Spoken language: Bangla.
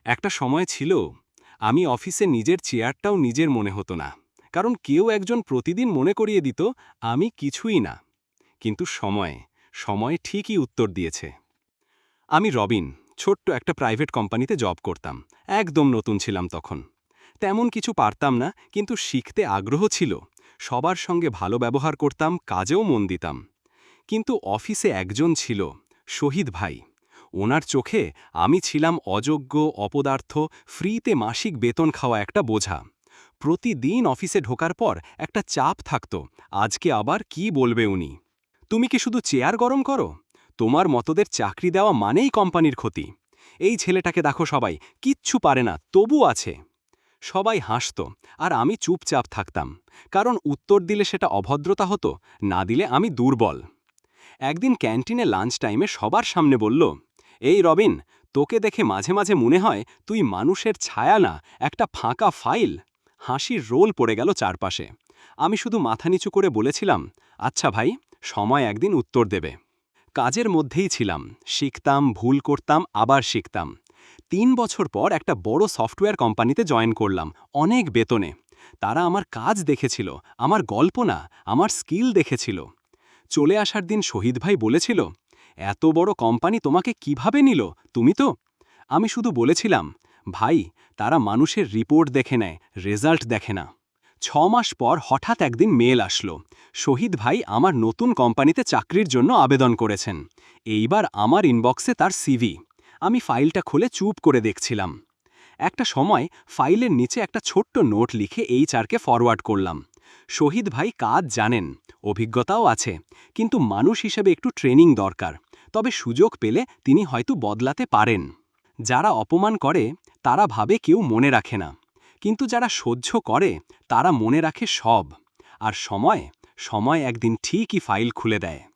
একটা সময় ছিল আমি অফিসে নিজের চেয়ারটাও নিজের মনে হতো না, কারণ কেউ একজন প্রতিদিন মনে করিয়ে দিত আমি কিছুই না। কিন্তু সময় সময় ঠিকই উত্তর দিয়েছে। আমি রবিন, ছোট্ট একটা প্রাইভেট কোম্পানিতে জব করতাম। একদম নতুন ছিলাম তখন। তেমন কিছু পারতাম না, কিন্তু শিখতে আগ্রহ ছিল। সবার সঙ্গে ভালো ব্যবহার করতাম, কাজেও মন দিতাম। কিন্তু অফিসে একজন ছিল, শহীদ ভাই। ওনার চোখে আমি ছিলাম অযোগ্য, অপদার্থ, ফ্রিতে মাসিক বেতন খাওয়া একটা বোঝা। প্রতিদিন অফিসে ঢোকার পর একটা চাপ থাকত, আজকে আবার কি বলবে উনি। তুমি কি শুধু চেয়ার গরম করো? তোমার মতোদের চাকরি দেওয়া মানেই কোম্পানির ক্ষতি। এই ছেলেটাকে দেখো, সবাই কিচ্ছু পারে না, তবু আছে। সবাই হাসত, আর আমি চুপচাপ থাকতাম, কারণ উত্তর দিলে সেটা অভদ্রতা হতো, না দিলে আমি দুর্বল। একদিন ক্যান্টিনে লাঞ্চ টাইমে সবার সামনে বলল, এই রবিন, তোকে দেখে মাঝে মাঝে মনে হয় তুই মানুষের ছায়া না, একটা ফাঁকা ফাইল। হাসির রোল পড়ে গেল চারপাশে। আমি শুধু মাথা নিচু করে বলেছিলাম, আচ্ছা ভাই, সময় একদিন উত্তর দেবে। কাজের মধ্যেই ছিলাম, শিখতাম, ভুল করতাম, আবার শিখতাম। 3 বছর পর একটা বড় সফটওয়্যার কোম্পানিতে জয়েন করলাম, অনেক বেতনে। তারা আমার কাজ দেখেছিল, আমার গল্প না, আমার স্কিল দেখেছিল। চলে আসার দিন শহীদ ভাই বলেছিল, এত বড় কোম্পানি তোমাকে কিভাবে নিল, তুমি তো। আমি শুধু বলেছিলাম, ভাই, তারা মানুষের রিপোর্ট দেখে নেয়, রেজাল্ট দেখে না। 6 মাস পর হঠাৎ একদিন মেল আসলো, শহীদ ভাই আমার নতুন কোম্পানিতে চাকরির জন্য আবেদন করেছেন। এইবার আমার ইনবক্সে তার সিভি। আমি ফাইলটা খুলে চুপ করে দেখছিলাম। একটা সময় ফাইলের নিচে একটা ছোট্ট নোট লিখে এইচআরকে ফরওয়ার্ড করলাম। শহীদ ভাই কাজ জানেন, অভিজ্ঞতাও আছে, কিন্তু মানুষ হিসেবে একটু ট্রেনিং দরকার। তবে সুযোগ পেলে তিনি হয়তো বদলাতে পারেন। যারা অপমান করে তারা ভাবে কেউ মনে রাখে না, কিন্তু যারা সহ্য করে তারা মনে রাখে সব। আর সময় সময় একদিন ঠিকই ফাইল খুলে দেয়।